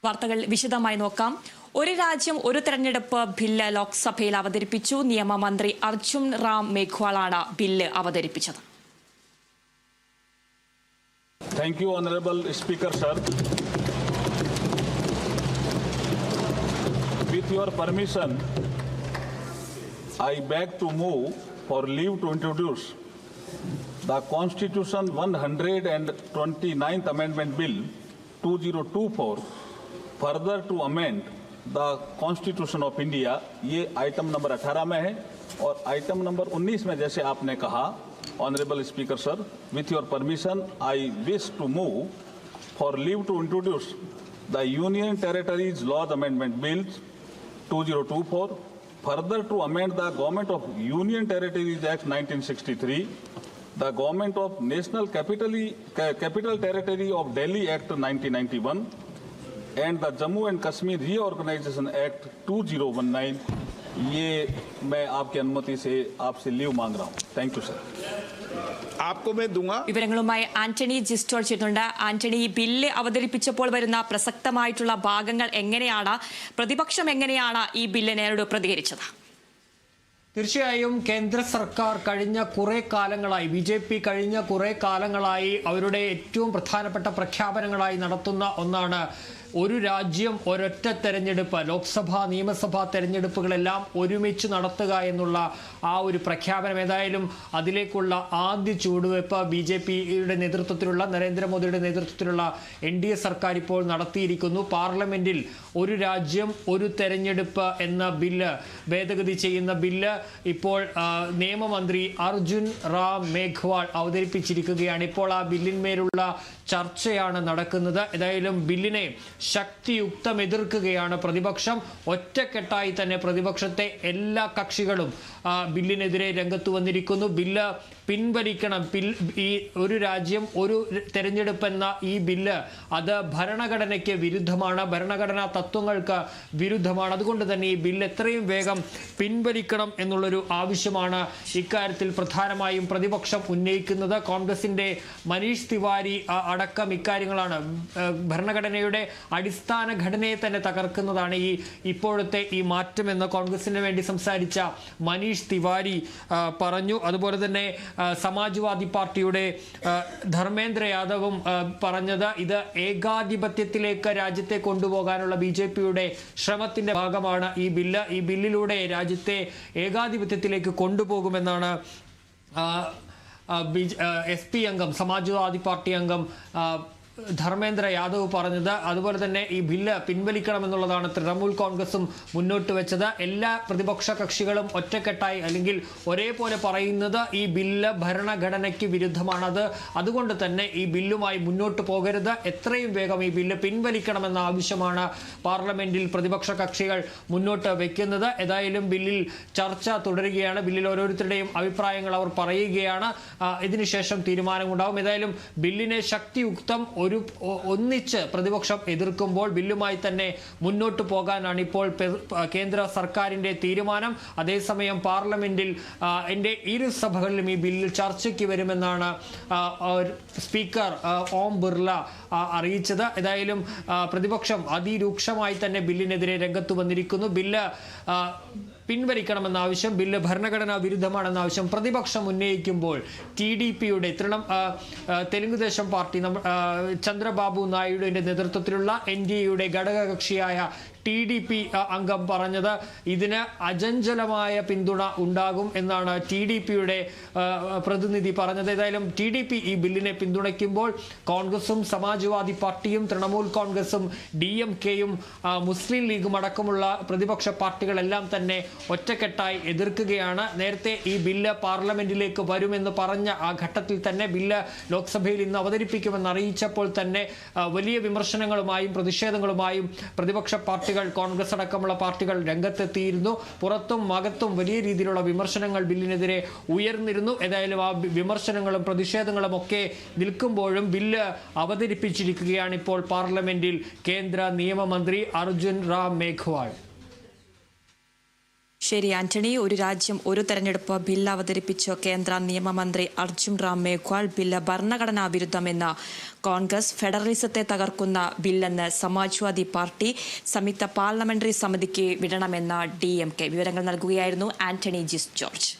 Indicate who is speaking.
Speaker 1: വാർത്തകൾ വിശദമായി നോക്കാം. ഒരു രാജ്യം ഒരു തെരഞ്ഞെടുപ്പ് ബില്ല് ലോക്സഭയിൽ അവതരിപ്പിച്ചു. നിയമമന്ത്രി അർജുൻ റാം മേഘ്വാളാണ് ബില്ല് അവതരിപ്പിച്ചത്.
Speaker 2: Thank you, Honorable Speaker, sir. With your permission, I beg to move for leave to introduce the Constitution 129th Amendment Bill 2024, further to amend the Constitution of India. ये आइटम नंबर 18 में है और item number 19 में जैसे आपने कहा, Honorable Speaker, sir, with your permission, I wish to move for leave to introduce the Union Territories Laws Amendment Bill 2024, further to amend the Government of Union Territories Act 1963, the Government of National Capital Territory of Delhi Act 1991, and the Jammu and Kashmir Reorganization Act 2019. ये मैं आपकी अनुमति से आपसे leave मांग रहा हूँ. Thank you sir.
Speaker 3: आपको मैं दूंगा.
Speaker 1: വിവരങ്ങളുമായി ആന്റണി ജിസ്റ്റോൾ ചേരുന്നുണ്ട്. ആന്റണി, ഈ ബില്ല് അവതരിപ്പിച്ചപ്പോൾ വരുന്ന പ്രസക്തമായിട്ടുള്ള ഭാഗങ്ങൾ എങ്ങനെയാണ്, പ്രതിപക്ഷം എങ്ങനെയാണ് ഈ ബില്ലിനോട് പ്രതികരിച്ചത്?
Speaker 4: തീർച്ചയായും കേന്ദ്ര സർക്കാർ കഴിഞ്ഞ കുറേ കാലങ്ങളായി, BJP കഴിഞ്ഞ കുറേ കാലങ്ങളായി അവരുടെ ഏറ്റവും പ്രധാനപ്പെട്ട പ്രഖ്യാപനങ്ങളായി നടത്തുന്ന ഒന്നാണ് ഒരു രാജ്യം ഒരൊറ്റ തെരഞ്ഞെടുപ്പ്. ലോക്സഭാ നിയമസഭാ തെരഞ്ഞെടുപ്പുകളെല്ലാം ഒരുമിച്ച് നടത്തുക എന്നുള്ള ആ ഒരു പ്രഖ്യാപനം. ഏതായാലും അതിലേക്കുള്ള ആദ്യ ചുവടുവയ്പ് BJPയുടെ നേതൃത്വത്തിലുള്ള, നരേന്ദ്രമോദിയുടെ നേതൃത്വത്തിലുള്ള NDA സർക്കാർ ഇപ്പോൾ നടത്തിയിരിക്കുന്നു. പാർലമെന്റിൽ ഒരു രാജ്യം ഒരു തെരഞ്ഞെടുപ്പ് എന്ന ബില്ല്, ഭേദഗതി ചെയ്യുന്ന ബില്ല് ഇപ്പോൾ നിയമമന്ത്രി അർജുൻ റാം മേഘ്വാൾ അവതരിപ്പിച്ചിരിക്കുകയാണ്. ഇപ്പോൾ ആ ബില്ലിന്മേലുള്ള ചർച്ചയാണ് നടക്കുന്നത്. ഏതായാലും ബില്ലിനെ ശക്തിയുക്തം എതിർക്കുകയാണ് പ്രതിപക്ഷം. ഒറ്റക്കെട്ടായി തന്നെ പ്രതിപക്ഷത്തെ എല്ലാ കക്ഷികളും ബില്ലിനെതിരെ രംഗത്ത് വന്നിരിക്കുന്നു. ബില്ല് പിൻവലിക്കണം. ഈ ഒരു രാജ്യം ഒരു തെരഞ്ഞെടുപ്പ് എന്ന ഈ ബില്ല് അത് ഭരണഘടനയ്ക്ക് വിരുദ്ധമാണ്, ഭരണഘടനാ തത്വങ്ങൾക്ക് വിരുദ്ധമാണ്. അതുകൊണ്ട് തന്നെ ഈ ബില്ല് എത്രയും വേഗം പിൻവലിക്കണം എന്നുള്ളൊരു ആവശ്യമാണ് ഇക്കാര്യത്തിൽ പ്രധാനമായും പ്രതിപക്ഷം ഉന്നയിക്കുന്നത്. കോൺഗ്രസിന്റെ മനീഷ് തിവാരി അടക്കം ഇക്കാര്യങ്ങളാണ്. ഭരണഘടനയുടെ അടിസ്ഥാന ഘടനയെ തന്നെ തകർക്കുന്നതാണ് ഇപ്പോഴത്തെ ഈ മാറ്റമെന്ന് കോൺഗ്രസിന് വേണ്ടി സംസാരിച്ച മനീഷ് തിവാരി പറഞ്ഞു. അതുപോലെ തന്നെ സമാജ്വാദി പാർട്ടിയുടെ ധർമ്മേന്ദ്ര യാദവും പറഞ്ഞത് ഇത് ഏകാധിപത്യത്തിലേക്ക് രാജ്യത്തെ കൊണ്ടുപോകാനുള്ള BJPയുടെ ശ്രമത്തിന്റെ ഭാഗമാണ് ഈ ബില്ല്. ഈ ബില്ലിലൂടെ രാജ്യത്തെ ഏകാധിപത്യത്തിലേക്ക് കൊണ്ടുപോകുമെന്നാണ് SP അംഗം, സമാജ്വാദി പാർട്ടി അംഗം ധർമ്മേന്ദ്ര യാദവ് പറഞ്ഞത്. അതുപോലെ തന്നെ ഈ ബില്ല് പിൻവലിക്കണമെന്നുള്ളതാണ് തൃണമൂൽ കോൺഗ്രസും മുന്നോട്ട് വെച്ചത്. എല്ലാ പ്രതിപക്ഷ കക്ഷികളും ഒറ്റക്കെട്ടായി അല്ലെങ്കിൽ ഒരേപോലെ പറയുന്നത് ഈ ബില്ല് ഭരണഘടനയ്ക്ക് വിരുദ്ധമാണത്. അതുകൊണ്ട് തന്നെ ഈ ബില്ലുമായി മുന്നോട്ട് പോകരുത്, എത്രയും വേഗം ഈ ബില്ല് പിൻവലിക്കണമെന്ന ആവശ്യമാണ് പാർലമെന്റിൽ പ്രതിപക്ഷ കക്ഷികൾ മുന്നോട്ട് വെക്കുന്നത്. ഏതായാലും ബില്ലിൽ ചർച്ച തുടരുകയാണ്. ബില്ലിൽ ഓരോരുത്തരുടെയും അഭിപ്രായങ്ങൾ അവർ പറയുകയാണ്. ഇതിനുശേഷം തീരുമാനമുണ്ടാവും. ഏതായാലും ബില്ലിനെ ശക്തിയുക്തം ഒന്നിച്ച് പ്രതിപക്ഷം എതിർക്കുമ്പോൾ ബില്ലുമായി തന്നെ മുന്നോട്ട് പോകാനാണ് ഇപ്പോൾ കേന്ദ്ര സർക്കാരിന്റെ തീരുമാനം. അതേസമയം പാർലമെന്റിൽ ഇരു സഭകളിലും ഈ ബില്ലിൽ ചർച്ചയ്ക്ക് വരുമെന്നാണ് സ്പീക്കർ ഓം ബിർള അറിയിച്ചത്. ഏതായാലും പ്രതിപക്ഷം അതിരൂക്ഷമായി തന്നെ ബില്ലിനെതിരെ രംഗത്ത് വന്നിരിക്കുന്നു. ബില്ല് പിൻവലിക്കണമെന്ന ആവശ്യം, ബില്ല് ഭരണഘടനാ വിരുദ്ധമാണെന്ന ആവശ്യം പ്രതിപക്ഷം ഉന്നയിക്കുമ്പോൾ TDPയുടെ തെലുങ്കുദേശം പാർട്ടി ചന്ദ്രബാബു നായിഡുവിന്റെ നേതൃത്വത്തിലുള്ള NDAയുടെ ഘടകകക്ഷിയായ TDP അംഗം പറഞ്ഞത് ഇതിന് അചഞ്ചലമായ പിന്തുണ ഉണ്ടാകും എന്നാണ് TDPയുടെ പ്രതിനിധി പറഞ്ഞത്. ഏതായാലും TDP ഈ ബില്ലിനെ പിന്തുണയ്ക്കുമ്പോൾ കോൺഗ്രസും സമാജ്വാദി പാർട്ടിയും തൃണമൂൽ കോൺഗ്രസും DMKയും മുസ്ലിം ലീഗും അടക്കമുള്ള പ്രതിപക്ഷ പാർട്ടികളെല്ലാം തന്നെ ഒറ്റക്കെട്ടായി എതിർക്കുകയാണ്. നേരത്തെ ഈ ബില്ല് പാർലമെന്റിലേക്ക് വരുമെന്ന് പറഞ്ഞ ആ ഘട്ടത്തിൽ തന്നെ ബില്ല് ലോക്സഭയിൽ ഇന്ന് അവതരിപ്പിക്കുമെന്ന് അറിയിച്ചപ്പോൾ തന്നെ വലിയ വിമർശനങ്ങളുമായും പ്രതിഷേധങ്ങളുമായും പ്രതിപക്ഷ പാർട്ടികൾ, കോൺഗ്രസ് അടക്കമുള്ള പാർട്ടികൾ രംഗത്തെത്തിയിരുന്നു. പുറത്തും അകത്തും വലിയ രീതിയിലുള്ള വിമർശനങ്ങൾ ബില്ലിനെതിരെ ഉയർന്നിരുന്നു. ഏതായാലും ആ വിമർശനങ്ങളും പ്രതിഷേധങ്ങളും ഒക്കെ നിൽക്കുമ്പോഴും ബില്ല് അവതരിപ്പിച്ചിരിക്കുകയാണ് ഇപ്പോൾ പാർലമെന്റിൽ കേന്ദ്ര നിയമമന്ത്രി അർജുൻ റാം മേഘ്വാൾ.
Speaker 1: ശരി ആന്റണി, ഒരു രാജ്യം ഒരു തെരഞ്ഞെടുപ്പ് ബില്ല് അവതരിപ്പിച്ച കേന്ദ്ര നിയമമന്ത്രി അർജുൻ റാം മേഘ്വാൾ ബില്ല് ഭരണഘടനാ വിരുദ്ധമെന്ന് കോൺഗ്രസ്, ഫെഡറലിസത്തെ തകർക്കുന്ന ബില്ലെന്ന് സമാജ്വാദി പാർട്ടി, സംയുക്ത പാർലമെന്ററി സമിതിക്ക് വിടണമെന്ന് DMK. വിവരങ്ങൾ നൽകുകയായിരുന്നു ആന്റണി ജിസ് ജോർജ്.